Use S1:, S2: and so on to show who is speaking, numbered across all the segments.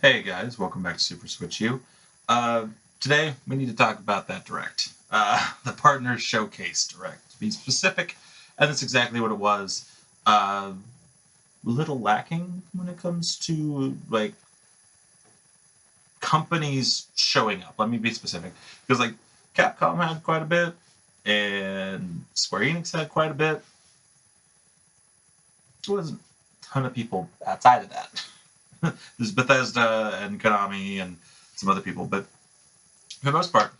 S1: Hey guys, welcome back to Super Switch U. Today we need to talk about that direct, the Partners Showcase direct, to be specific, and that's exactly what it was. A little lacking when it comes to like companies showing up. Let me be specific, because like Capcom had quite a bit, and Square Enix had quite a bit. There wasn't a ton of people outside of that. There's Bethesda and Konami and some other people, but for the most part,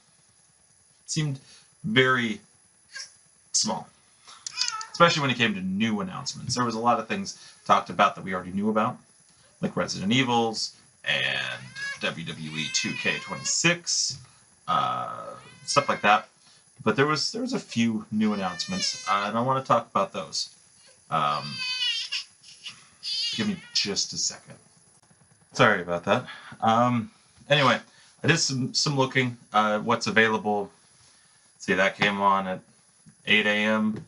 S1: it seemed very small, especially when it came to new announcements. There was a lot of things talked about that we already knew about, like Resident Evils and WWE 2K26, stuff like that. But there was a few new announcements, and I want to talk about those. Um, Give me just a second. Sorry about that. Anyway, I did some looking at what's available. See, that came on at 8 a.m.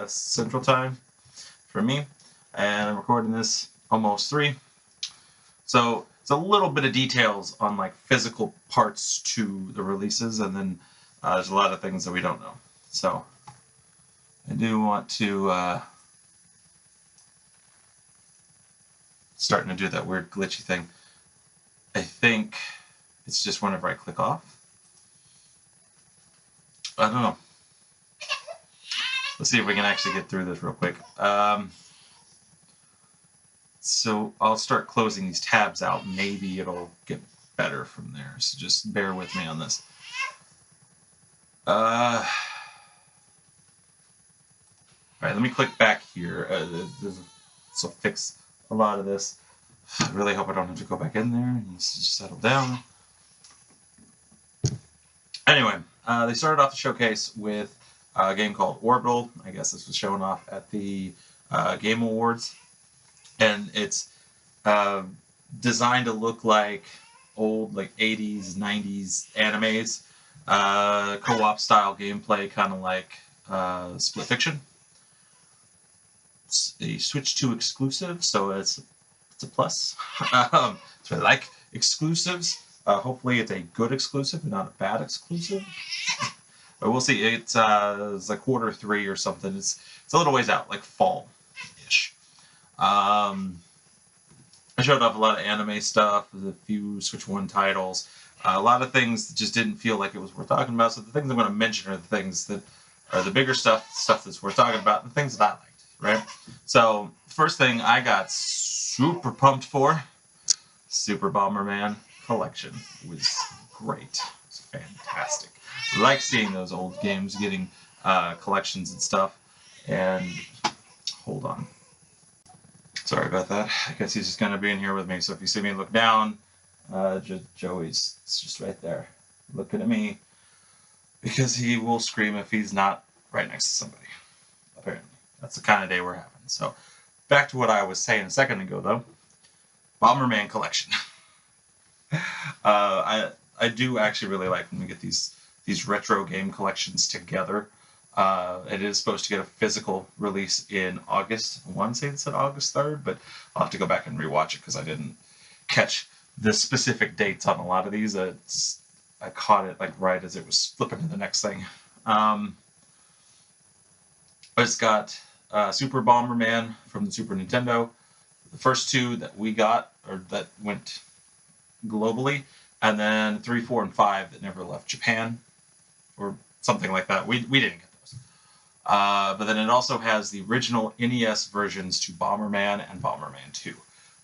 S1: Central Time for me, and I'm recording this almost 3. So it's a little bit of details on like physical parts to the releases, and then there's a lot of things that we don't know. So I do want to starting to do that weird glitchy thing. I think it's just whenever I click off. I don't know. Let's see if we can actually get through this real quick. So I'll start closing these tabs out. Maybe it'll get better from there. So just bear with me on this. All right, let me click back here. This will fix a lot of this. I really hope I don't have to go back in there and just settle down. Anyway, they started off the showcase with a game called Orbital. I guess this was shown off at the Game Awards. And it's designed to look like old like 80s, 90s animes. Co-op style gameplay, kind of like Split Fiction. It's a Switch 2 exclusive, so it's a plus. So I like exclusives. Hopefully it's a good exclusive and not a bad exclusive. But we'll see. It's like Q3 or something. It's a little ways out, like fall-ish. I showed off a lot of anime stuff, a few Switch 1 titles, a lot of things that just didn't feel like it was worth talking about. So the things I'm going to mention are the things that are the bigger stuff that's worth talking about, and the things that I liked, right? So first thing I got super pumped for, Super Bomberman Collection. It was great. It was fantastic. I like seeing those old games getting collections and stuff. And hold on. Sorry about that. I guess he's just going to be in here with me. So if you see me look down, Joey's just right there looking at me because he will scream if he's not right next to somebody. Apparently. That's the kind of day we're having. So back to what I was saying a second ago, though. Bomberman Collection. I do actually really like when we get these retro game collections together. It is supposed to get a physical release in August. I want to say it said August 3rd, but I'll have to go back and rewatch it because I didn't catch the specific dates on a lot of these. I caught it like right as it was flipping to the next thing. It's got Super Bomberman from the Super Nintendo. The first two that we got, or that went globally, and then 3, 4, and 5 that never left Japan, or something like that. We didn't get those. But then it also has the original NES versions to Bomberman and Bomberman 2.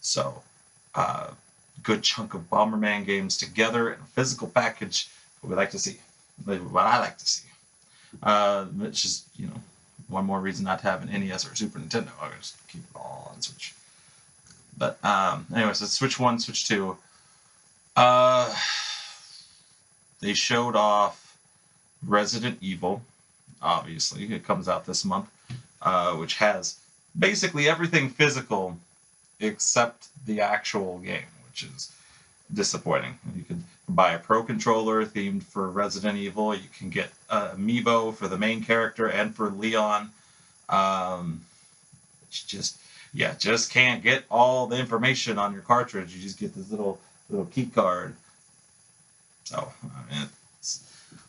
S1: So, good chunk of Bomberman games together in a physical package. What we like to see. What I like to see. It's just, one more reason not to have an NES or a Super Nintendo. I'll just keep it all on Switch. But anyway, so Switch 1, Switch 2. They showed off Resident Evil. Obviously, it comes out this month, which has basically everything physical except the actual game, which is disappointing. You can buy a Pro Controller themed for Resident Evil. You can get Amiibo for the main character and for Leon. It's just yeah, just can't get all the information on your cartridge. You just get this little key card. So I mean,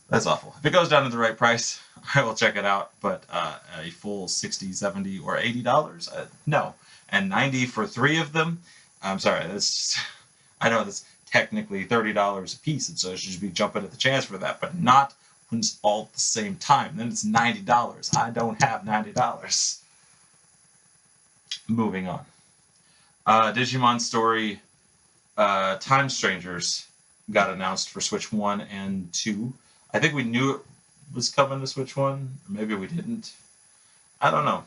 S1: that's awful. If it goes down to the right price, I will check it out. But a full 60, 70, or $80, no. And 90 for 3 of them. I'm sorry. That's just, I know that's technically $30 a piece, and so I should be jumping at the chance for that, but not when it's all at the same time. Then it's $90. I don't have $90. Moving on. Digimon Story Time Strangers got announced for Switch 1 and 2. I think we knew it was coming to Switch 1. Maybe we didn't. I don't know.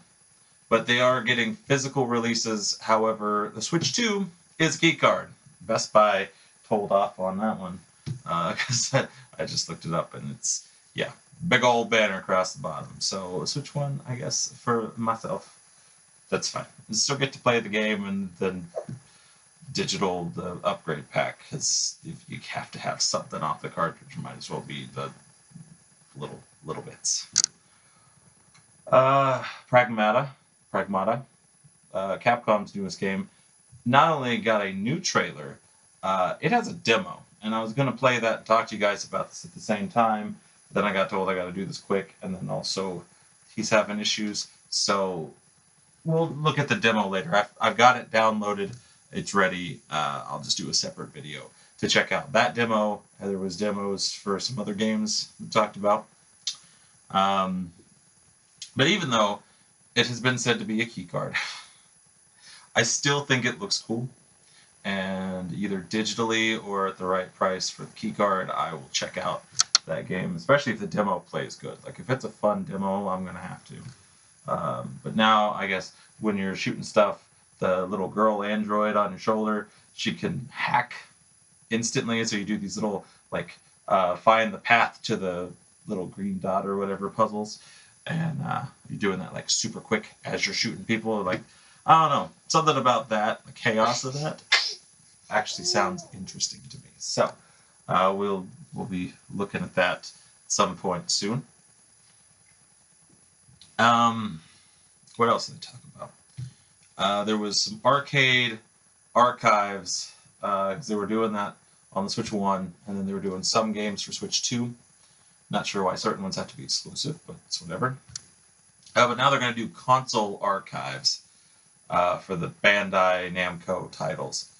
S1: But they are getting physical releases. However, the Switch 2 is key card. Best Buy told off on that one. Because I just looked it up and it's, yeah, big old banner across the bottom. So Switch 1, I guess, for myself, that's fine. I still get to play the game and then digital the upgrade pack, because if you have to have something off the cartridge, it might as well be the little bits. Pragmata, Capcom's newest game, not only got a new trailer, it has a demo, and I was going to play that and talk to you guys about this at the same time. Then I got told I got to do this quick, and then also he's having issues, so we'll look at the demo later. I've got it downloaded. It's ready. I'll just do a separate video to check out that demo. There was demos for some other games we talked about. But even though it has been said to be a keycard, I still think it looks cool. And either digitally or at the right price for the keycard, I will check out that game, especially if the demo plays good. Like, if it's a fun demo, I'm going to have to. But now, I guess, when you're shooting stuff, the little girl android on your shoulder, she can hack instantly. So you do these little, like, find the path to the little green dot or whatever puzzles. And you're doing that, like, super quick as you're shooting people. Like, I don't know. Something about that, the chaos of that, actually sounds interesting to me. So we'll be looking at that at some point soon. What else did I talk about? There was some arcade archives, because they were doing that on the Switch 1, and then they were doing some games for Switch 2. Not sure why certain ones have to be exclusive, but it's whatever. But now they're going to do console archives for the Bandai Namco titles.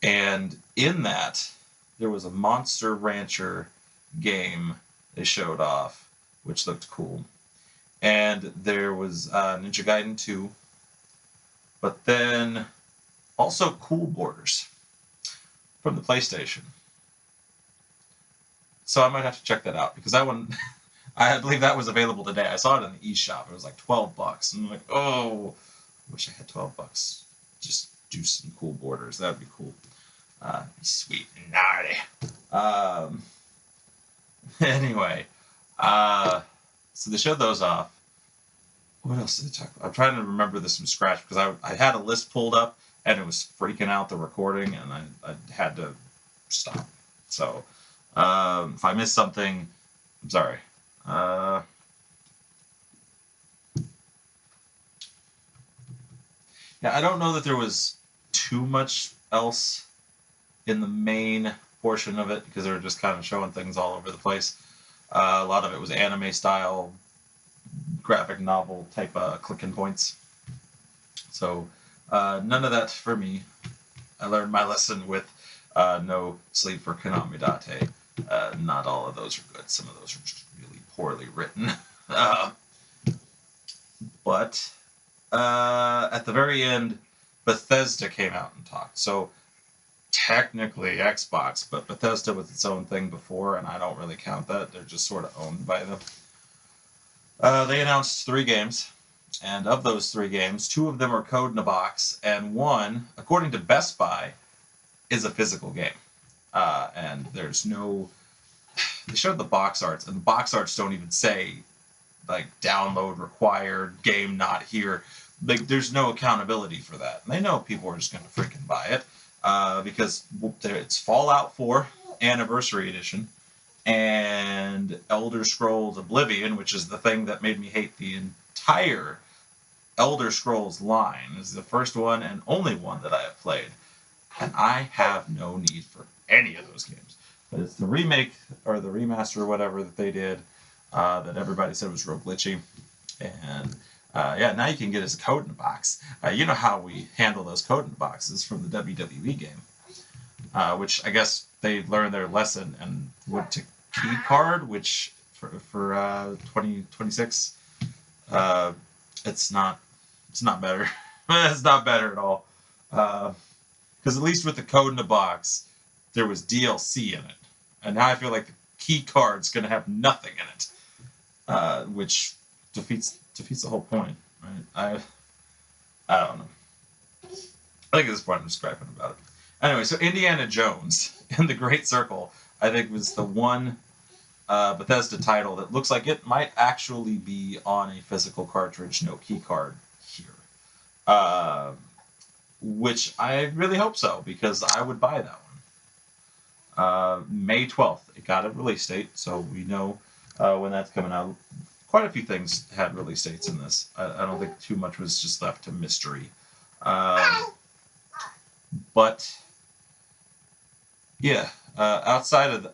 S1: And in that, there was a Monster Rancher game they showed off, which looked cool. And there was Ninja Gaiden 2, but then also Cool Borders from the PlayStation. So I might have to check that out, because that one, I believe that was available today. I saw it in the eShop. It was like $12, and I'm like, oh, I wish I had $12. Just do some Cool Borders. That would be cool. Be sweet and gnarly. Anyway, so they showed those off. What else did they talk about? I'm trying to remember this from scratch, because I had a list pulled up and it was freaking out the recording, and I had to stop. So if I missed something, I'm sorry. Yeah, I don't know that there was too much else in the main portion of it, because they were just kind of showing things all over the place. A lot of it was anime style, graphic novel type clicking points. So none of that for me. I learned my lesson with no sleep for Konami Date. Not all of those are good. Some of those are just really poorly written. But at the very end, Bethesda came out and talked. So technically Xbox, but Bethesda was its own thing before, and I don't really count that. They're just sort of owned by them. They announced 3 games, and of those 3 games, 2 of them are code in a box, and 1, according to Best Buy, is a physical game. And there's no... They showed the box arts, and the box arts don't even say, like, download required, game not here. Like, there's no accountability for that. And they know people are just going to freaking buy it, because it's Fallout 4 Anniversary Edition, and Elder Scrolls Oblivion, which is the thing that made me hate the entire Elder Scrolls Line. This is the first one and only one that I have played, and I have no need for any of those games. But it's the remake or the remaster or whatever that they did that everybody said was real glitchy. And yeah, now you can get as a code in a box. You know how we handle those code in boxes from the WWE game, which I guess they learned their lesson and went to key card, which for 2026, it's not better. It's not better at all. Because at least with the code in the box, there was DLC in it, and now I feel like the key card's going to have nothing in it, which defeats the whole point, right? I don't know. I think at this point I'm just griping about it. Anyway, so Indiana Jones in the Great Circle, I think, was the one Bethesda title that looks like it might actually be on a physical cartridge, no key card here. Which I really hope so, because I would buy that one. May 12th, it got a release date, so we know when that's coming out. Quite a few things had release dates in this. I don't think too much was just left to mystery. But yeah, outside of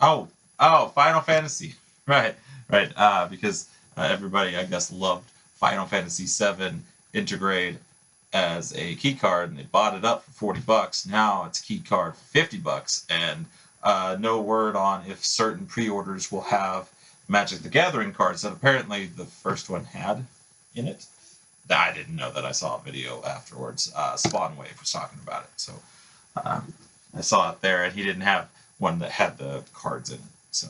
S1: Final Fantasy, right, because everybody I guess loved Final Fantasy VII Intergrade as a key card, and they bought it up for $40. Now it's a key card for $50, and no word on if certain pre-orders will have Magic the Gathering cards that apparently the first one had in it. I didn't know that. I saw a video afterwards. Spawn Wave was talking about it, so I saw it there, and he didn't have one that had the cards in it. So,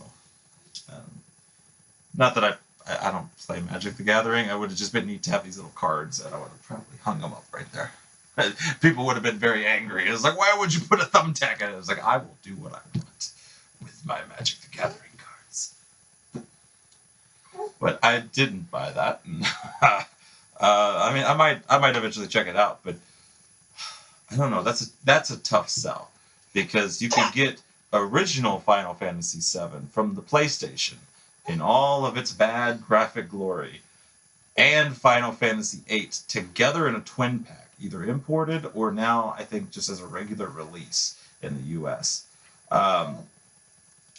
S1: not that I don't play Magic the Gathering. I would have just been neat to have these little cards, and I would have probably hung them up right there. People would have been very angry. It was like, why would you put a thumbtack in it? It was like, I will do what I want with my Magic the Gathering cards. But I didn't buy that. And, I mean, I might eventually check it out, but I don't know. That's a tough sell, because you could get original Final Fantasy VII from the PlayStation in all of its bad graphic glory, and Final Fantasy VIII together in a twin pack, either imported or now I think just as a regular release in the U.S.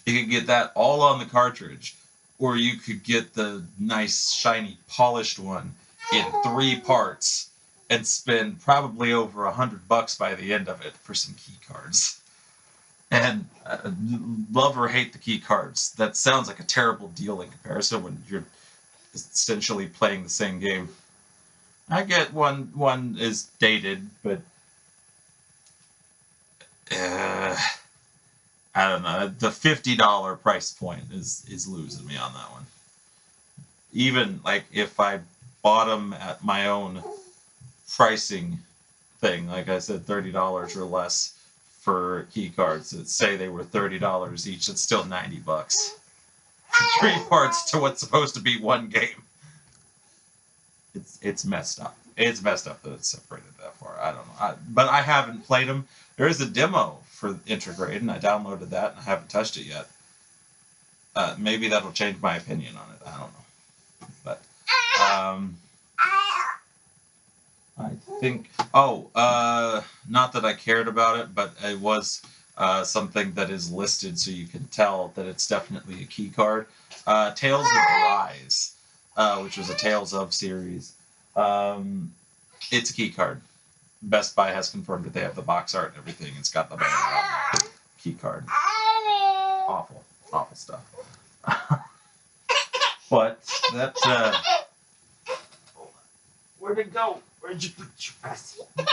S1: You could get that all on the cartridge, or you could get the nice, shiny, polished one in 3 parts and spend probably over $100 by the end of it for some key cards. And love or hate the key cards. That sounds like a terrible deal in comparison when you're essentially playing the same game. I get one is dated, but I don't know. The $50 price point is losing me on that one. Even like if I bought them at my own pricing thing, like I said, $30 or less for key cards that say they were $30 each, it's still $90. 3 parts to what's supposed to be one game. It's messed up. It's messed up that it's separated that far. I don't know. But I haven't played them. There is a demo for Intergrade, and I downloaded that, and I haven't touched it yet. Maybe that'll change my opinion on it. I don't know. But I think. Not that I cared about it, but it was something that is listed, so you can tell that it's definitely a key card. Tales of Arise, which was a Tales of series. It's a key card. Best Buy has confirmed that they have the box art and everything. It's got the banner on there. Key card. Awful stuff. But that. Where'd it go? Where'd you put your press? You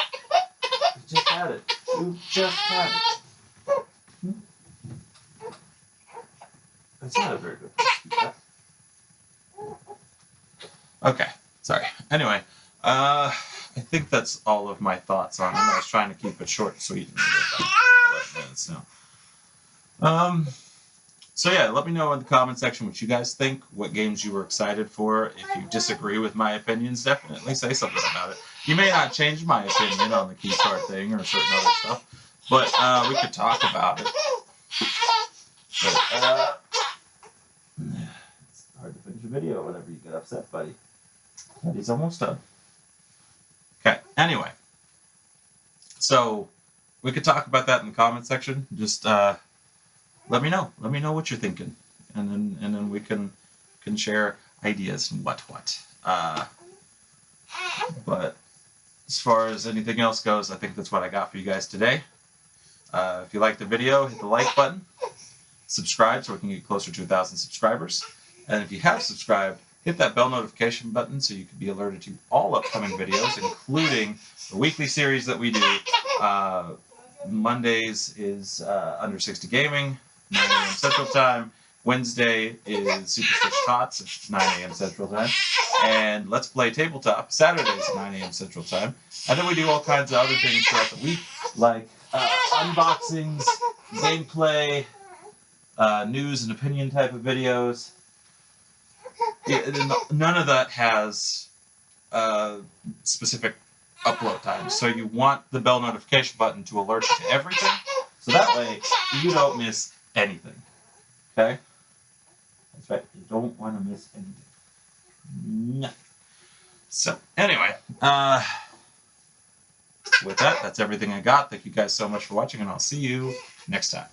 S1: just had it. You just had it. That's not a very good place. Okay, sorry. Anyway, I think that's all of my thoughts on it. I was trying to keep it short and sweet, and we're about 11 minutes now. So yeah, let me know in the comment section what you guys think, what games you were excited for. If you disagree with my opinions, definitely say something about it. You may not change my opinion on the key card thing or certain other stuff, but we could talk about it. But, it's hard to finish a video whenever you get upset, buddy. But he's almost done. Okay, anyway. So we could talk about that in the comment section. Just let me know. Let me know what you're thinking. And then we can share ideas and what. But as far as anything else goes, I think that's what I got for you guys today. If you liked the video, hit the like button. Subscribe so we can get closer to 1,000 subscribers. And if you have subscribed, hit that bell notification button so you can be alerted to all upcoming videos, including the weekly series that we do. Mondays is Under 60 Gaming, 9 a.m. Central Time. Wednesday is Superstitious Tots at 9 a.m. Central Time. And Let's Play Tabletop, Saturdays at 9 a.m. Central Time. And then we do all kinds of other things throughout the week, like unboxings, gameplay, news and opinion type of videos. None of that has specific upload times. So you want the bell notification button to alert you to everything, so that way you don't miss anything. Okay? That's right. You don't want to miss anything. No. So anyway, with that, that's everything I got. Thank you guys so much for watching, and I'll see you next time.